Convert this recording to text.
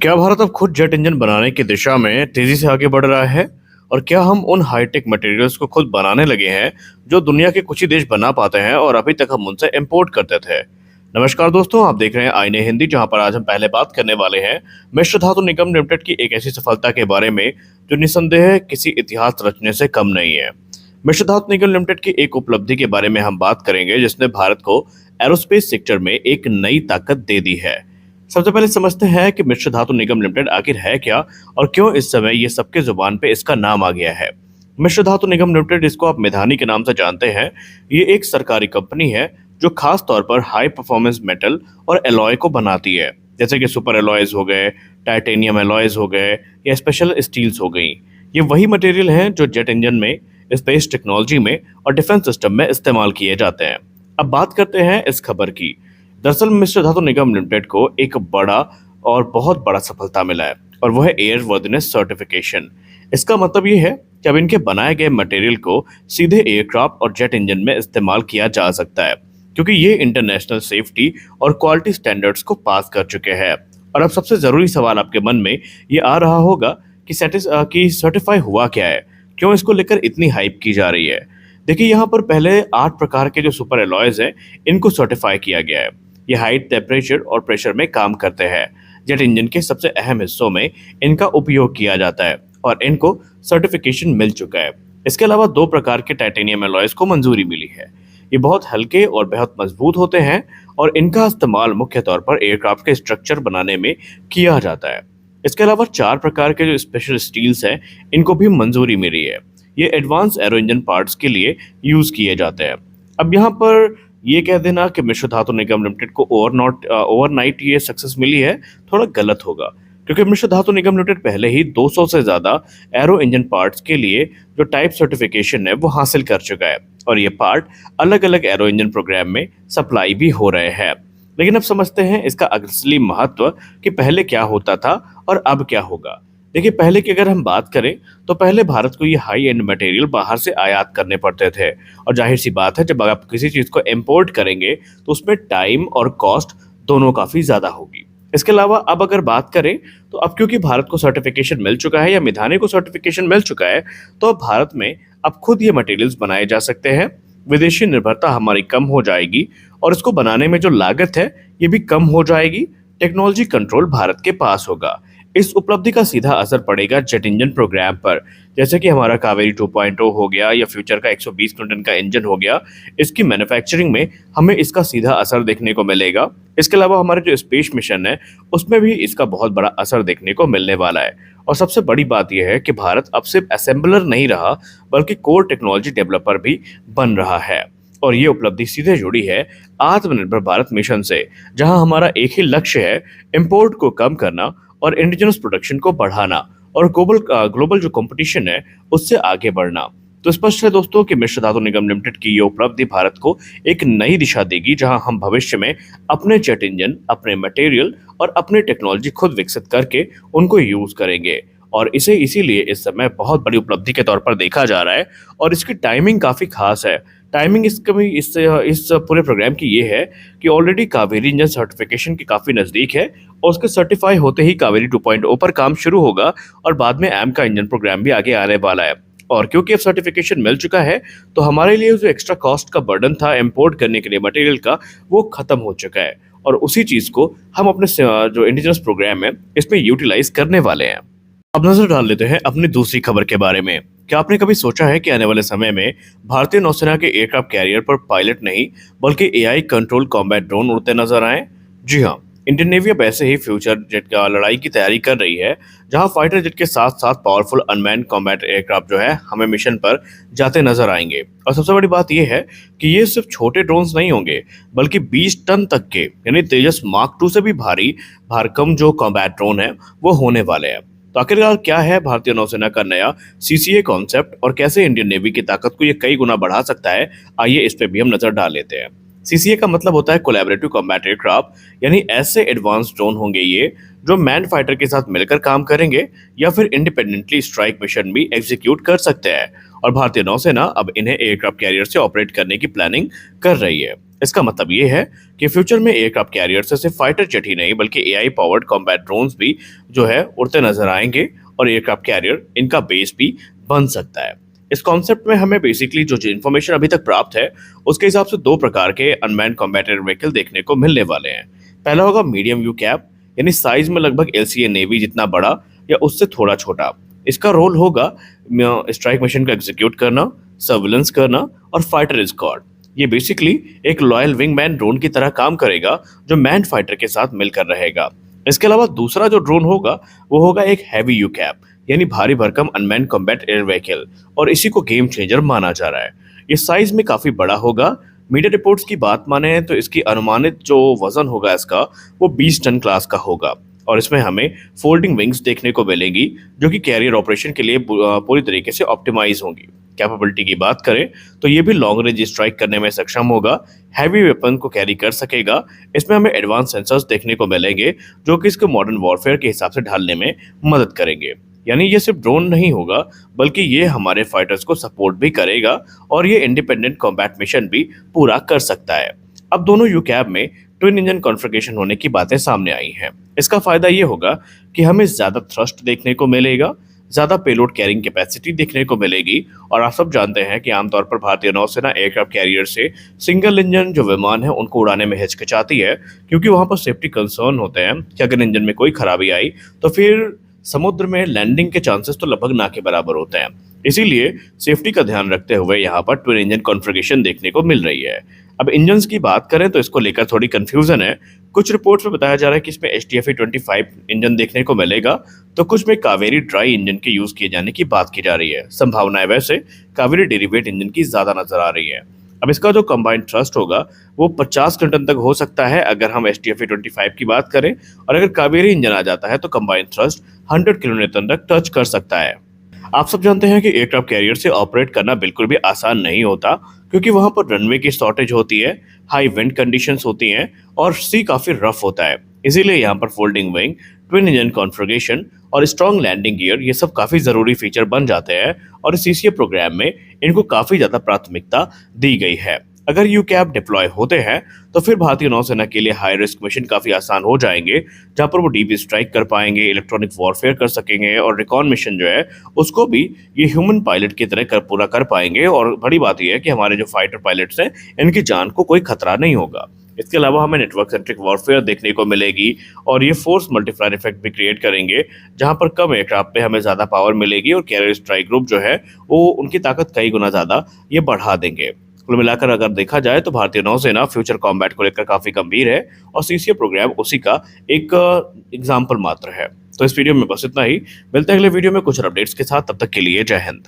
क्या भारत अब खुद जेट इंजन बनाने की दिशा में तेजी से आगे बढ़ रहा है? और क्या हम उन हाईटेक मटेरियल्स को खुद बनाने लगे हैं जो दुनिया के कुछ ही देश बना पाते हैं और अभी तक हम उनसे इंपोर्ट करते थे? नमस्कार दोस्तों, आप देख रहे हैं आईने हिंदी, जहां पर आज हम पहले बात करने वाले हैं मिश्र धातु निगम लिमिटेड की एक ऐसी सफलता के बारे में जो निसंदेह किसी इतिहास रचने से कम नहीं है। मिश्र धातु निगम लिमिटेड की एक उपलब्धि के बारे में हम बात करेंगे जिसने भारत को एरोस्पेस सेक्टर में एक नई ताकत दे दी है। सबसे पहले समझते हैं कि मिश्र धातु निगम लिमिटेड आखिर है क्या और क्यों इस समय ये सबके जुबान पे इसका नाम आ गया है। मिश्र धातु निगम लिमिटेड, जिसको आप मिधानी के नाम से जानते हैं, ये एक सरकारी कंपनी है जो खास तौर पर हाई परफॉर्मेंस मेटल और एलॉय को बनाती है, जैसे कि सुपर एलॉयज हो गए, टाइटेनियम एलॉयज हो गए या स्पेशल स्टील्स हो गई। ये वही मटेरियल हैं जो जेट इंजन में, स्पेस टेक्नोलॉजी में और डिफेंस सिस्टम में इस्तेमाल किए जाते हैं। अब बात करते हैं इस खबर की। दरअसल मिश्र धातु निगम लिमिटेड को एक बड़ा और बहुत बड़ा सफलता मिला है और वह है एयर वर्दिनेस सर्टिफिकेशन। इसका मतलब ये है कि अब इनके बनाए गए मटेरियल को सीधे एयरक्राफ्ट और जेट इंजन में इस्तेमाल किया जा सकता है, क्योंकि ये इंटरनेशनल सेफ्टी और क्वालिटी स्टैंडर्ड्स को पास कर चुके हैं। और अब सबसे जरूरी सवाल आपके मन में ये आ रहा होगा कि सर्टिफाई हुआ क्या है, क्यों इसको लेकर इतनी हाइप की जा रही है। देखिए, यहाँ पर पहले 8 प्रकार के जो सुपर एलॉयज हैं इनको सर्टिफाई किया गया है। ये हाइट, टेम्परेचर और प्रेशर में काम करते हैं। जेट इंजन के सबसे अहम हिस्सों में इनका उपयोग किया जाता है और इनको सर्टिफिकेशन मिल चुका है। इसके अलावा 2 प्रकार के टाइटेनियम एलॉयज को मंजूरी मिली है। ये बहुत हल्के और बहुत मजबूत होते हैं और इनका इस्तेमाल मुख्य तौर पर एयरक्राफ्ट के स्ट्रक्चर बनाने में किया जाता है। इसके अलावा 4 प्रकार के जो स्पेशल स्टील्स हैं इनको भी मंजूरी मिली है। ये एडवांस एरो इंजन पार्ट्स के लिए यूज किए जाते हैं। अब यहाँ पर ये कह देना कि मिश्र धातु निगम लिमिटेड को ओवरनाइट ये सक्सेस मिली है, थोड़ा गलत होगा, क्योंकि मिश्र धातु निगम लिमिटेड पहले ही 200 से ज्यादा एरो इंजन पार्ट्स के लिए जो टाइप सर्टिफिकेशन है वो हासिल कर चुका है और ये पार्ट अलग अलग एरो इंजन प्रोग्राम में सप्लाई भी हो रहे हैं। लेकिन अब समझते हैं इसका असली महत्व कि पहले क्या होता था और अब क्या होगा। देखिए, पहले की अगर हम बात करें तो पहले भारत को ये हाई एंड मटेरियल बाहर से आयात करने पड़ते थे और जाहिर सी बात है, जब आप किसी चीज़ को इम्पोर्ट करेंगे तो उसमें टाइम और कॉस्ट दोनों काफ़ी ज़्यादा होगी। इसके अलावा अब अगर बात करें तो अब क्योंकि भारत को सर्टिफिकेशन मिल चुका है या मिधानी को सर्टिफिकेशन मिल चुका है, तो अब भारत में अब खुद ये मटेरियल्स बनाए जा सकते हैं। विदेशी निर्भरता हमारी कम हो जाएगी और इसको बनाने में जो लागत है ये भी कम हो जाएगी। टेक्नोलॉजी कंट्रोल भारत के पास होगा। इस उपलब्धि का सीधा असर पड़ेगा जेट इंजन प्रोग्राम पर, जैसे कि हमारा कावेरी 2.0 हो गया या फ्यूचर का 120 न्यूटन का इंजन हो गया। इसकी मैन्युफैक्चरिंग में हमें इसका सीधा असर देखने को मिलेगा। इसके अलावा हमारे जो स्पेस मिशन है उसमें भी इसका बहुत बड़ा असर देखने को मिलने वाला है। और सबसे बड़ी बात यह है कि भारत अब सिर्फ असेंबलर नहीं रहा, बल्कि कोर टेक्नोलॉजी डेवलपर भी बन रहा है। और ये उपलब्धि सीधे जुड़ी है आत्मनिर्भर भारत मिशन से, जहां हमारा एक ही लक्ष्य है, इंपोर्ट को कम करना और इंडिजिनस प्रोडक्शन को बढ़ाना और ग्लोबल जो कंपटीशन है उससे आगे बढ़ना। तो स्पष्ट है दोस्तों कि मिश्र धातु निगम लिमिटेड की ये उपलब्धि भारत को एक नई दिशा देगी, जहां हम भविष्य में अपने जेट इंजन, अपने मटेरियल और अपने टेक्नोलॉजी खुद विकसित करके उनको यूज करेंगे। और इसे इसीलिए इस समय बहुत बड़ी उपलब्धि के तौर पर देखा जा रहा है और इसकी टाइमिंग काफ़ी खास है। टाइमिंग इस पूरे प्रोग्राम की ये है कि ऑलरेडी कावेरी इंजन सर्टिफिकेशन के काफ़ी नज़दीक है और उसके सर्टिफाई होते ही कावेरी 2.0 पर काम शुरू होगा और बाद में एम का इंजन प्रोग्राम भी आगे आने वाला है। और क्योंकि अब सर्टिफिकेशन मिल चुका है तो हमारे लिए जो एक्स्ट्रा कॉस्ट का बर्डन था इंपोर्ट करने के लिए मटेरियल का, वो खत्म हो चुका है और उसी चीज़ को हम अपने जो इंडिजिनस प्रोग्राम है इसमें यूटिलाइज करने वाले हैं। अब नजर डाल लेते हैं अपनी दूसरी खबर के बारे में। क्या आपने कभी सोचा है कि आने वाले समय में भारतीय नौसेना के एयरक्राफ्ट कैरियर पर पायलट नहीं बल्कि एआई कंट्रोल कॉम्बैट ड्रोन उड़ते नजर आए? जी हाँ, इंडियन नेवी अब ऐसे ही फ्यूचर जेट का लड़ाई की तैयारी कर रही है, जहां फाइटर जेट के साथ साथ पावरफुल अनमैन्ड कॉम्बैट एयरक्राफ्ट जो है हमें मिशन पर जाते नजर आएंगे। और सबसे बड़ी बात यह है कि ये सिर्फ छोटे ड्रोन्स नहीं होंगे, बल्कि 20 टन तक के, यानी तेजस मार्क 2 से भी भारी भारकम जो कॉम्बैट ड्रोन है वो होने वाले हैं। तो आखिरकार क्या है भारतीय नौसेना का नया सीसीए कॉन्सेप्ट और कैसे इंडियन नेवी की ताकत को ये कई गुना बढ़ा सकता है, आइए इस पे भी हम नजर डाल लेते हैं। सीसीए का मतलब होता है कोलैबोरेटिव कॉम्बैट एयरक्राफ्ट, यानी ऐसे एडवांस ड्रोन होंगे ये जो मैन फाइटर के साथ मिलकर काम करेंगे या फिर इंडिपेंडेंटली स्ट्राइक मिशन भी एग्जीक्यूट कर सकते हैं। और भारतीय नौसेना अब इन्हें एयरक्राफ्ट कैरियर से ऑपरेट करने की प्लानिंग कर रही है। इसका मतलब ये है कि फ्यूचर में एयरक्राफ्ट कैरियर से सिर्फ फाइटर जेट ही नहीं बल्कि एआई पावर्ड कॉम्बैट ड्रोन्स भी जो है उड़ते नजर आएंगे, और एयरक्राफ्ट कैरियर इनका बेस भी बन सकता है। इस कॉन्सेप्ट में हमें बेसिकली जो इन्फॉर्मेशन अभी तक प्राप्त है उसके हिसाब से दो प्रकार के अनमैन्ड कॉम्बैट एयर व्हीकल देखने को मिलने वाले हैं। पहला होगा मीडियम यू कैप, यानी साइज में लगभग एलसीए नेवी जितना बड़ा या उससे थोड़ा छोटा। इसका रोल होगा स्ट्राइक मिशन को एग्जीक्यूट करना, सर्विलेंस करना और फाइटर एस्कॉर्ट। ये बेसिकली एक लॉयल विंगमैन ड्रोन की तरह काम करेगा जो मैन फाइटर के साथ मिलकर रहेगा। इसके अलावा दूसरा जो ड्रोन होगा वो होगा एक हैवी यू कैप, यानी भारी भरकम अनमैन्ड कॉम्बैट एयर व्हीकल, और इसी को गेम चेंजर माना जा रहा है। ये साइज में काफी बड़ा होगा। मीडिया रिपोर्ट्स की बात माने तो इसकी अनुमानित जो वजन होगा इसका वो 20 टन क्लास का होगा, और इसमें हमें फोल्डिंग विंग्स देखने को मिलेंगी जो कि कैरियर ऑपरेशन के लिए पूरी तरीके से ऑप्टिमाइज होंगी। कैपेबिलिटी की बात करें तो ये भी लॉन्ग रेंज स्ट्राइक करने में सक्षम होगा, हैवी वेपन को कैरी कर सकेगा। इसमें हमें एडवांस सेंसर्स देखने को मिलेंगे जो कि इसको मॉडर्न वॉरफेयर के हिसाब से ढालने में मदद करेंगे। यानी ये सिर्फ ड्रोन नहीं होगा बल्कि ये हमारे फाइटर्स को सपोर्ट भी करेगा और ये इंडिपेंडेंट कॉम्बैट मिशन भी पूरा कर सकता है। अब दोनों यूकैब में ट्विन इंजन कॉन्फ़िगरेशन होने की बातें सामने आई हैं। इसका फायदा ये होगा कि हमें ज्यादा थ्रस्ट देखने को मिलेगा, ज्यादा पेलोड कैरिंग कैपेसिटी देखने को मिलेगी, और आप सब जानते हैं कि आमतौर पर भारतीय नौसेना एयरक्राफ्ट कैरियर से सिंगल इंजन जो विमान है उनको उड़ाने में हिचकिचाती है, क्योंकि वहां पर सेफ्टी कंसर्न होते हैं कि अगर इंजन में कोई खराबी आई तो फिर समुद्र में लैंडिंग के चांसेस तो लगभग ना के बराबर होते हैं। इसीलिए सेफ्टी का ध्यान रखते हुए यहाँ पर ट्विन इंजन कॉन्फ़िगरेशन देखने को मिल रही है। अब इंजन्स की बात करें तो इसको लेकर थोड़ी कंफ्यूजन है। कुछ रिपोर्ट्स में बताया जा रहा है कि इसमें HTFE 25 इंजन देखने को मिलेगा, तो कुछ में कावेरी ड्राई इंजन के यूज किए जाने की बात की जा रही है। संभावनाएं वैसे कावेरी डेरिवेट इंजन की ज्यादा नजर आ रही है। अब इसका जो कंबाइंड थ्रस्ट होगा वो 50 किलोटन तक हो सकता है अगर हम HTFE 25 की बात करें, और अगर कावेरी इंजन आ जाता है तो कंबाइंड थ्रस्ट 100 किलोन्यूटन तक टच कर सकता है। आप सब जानते हैं कि एयरक्राफ्ट कैरियर से ऑपरेट करना बिल्कुल भी आसान नहीं होता, क्योंकि वहां पर रनवे की शॉर्टेज होती है, हाई विंड कंडीशंस होती हैं और सी काफी रफ होता है। इसीलिए यहाँ पर folding wing, twin engine configuration और स्ट्रॉन्ग लैंडिंग गियर ये सब काफी जरूरी फीचर बन जाते हैं, और सीसीए प्रोग्राम में इनको काफी ज्यादा प्राथमिकता दी गई है। अगर यूकैब डिप्लॉय होते हैं तो फिर भारतीय नौसेना के लिए हाई रिस्क मिशन काफी आसान हो जाएंगे, जहां पर वो डीप स्ट्राइक कर पाएंगे, इलेक्ट्रॉनिक वॉरफेयर कर सकेंगे, और रिकॉन मिशन जो है उसको भी ये ह्यूमन पायलट की तरह पूरा कर पाएंगे। और बड़ी बात यह है कि हमारे जो फाइटर पायलट्स हैं इनकी जान को कोई खतरा नहीं होगा। इसके अलावा हमें नेटवर्क सेंट्रिक वॉरफेयर देखने को मिलेगी, और ये फोर्स मल्टीप्लायर इफेक्ट भी क्रिएट करेंगे, जहां पर कम एयरक्राफ्ट पे हमें ज्यादा पावर मिलेगी और कैरियर स्ट्राइक ग्रुप जो है वो उनकी ताकत कई गुना ज्यादा ये बढ़ा देंगे। कुल मिलाकर अगर देखा जाए तो भारतीय नौसेना फ्यूचर कॉम्बैट को लेकर काफी गंभीर है, और सीसीए प्रोग्राम उसी का एक एग्जाम्पल मात्र है। तो इस वीडियो में बस इतना ही। मिलते हैं अगले वीडियो में कुछ अपडेट्स के साथ, तब तक के लिए जय हिंद।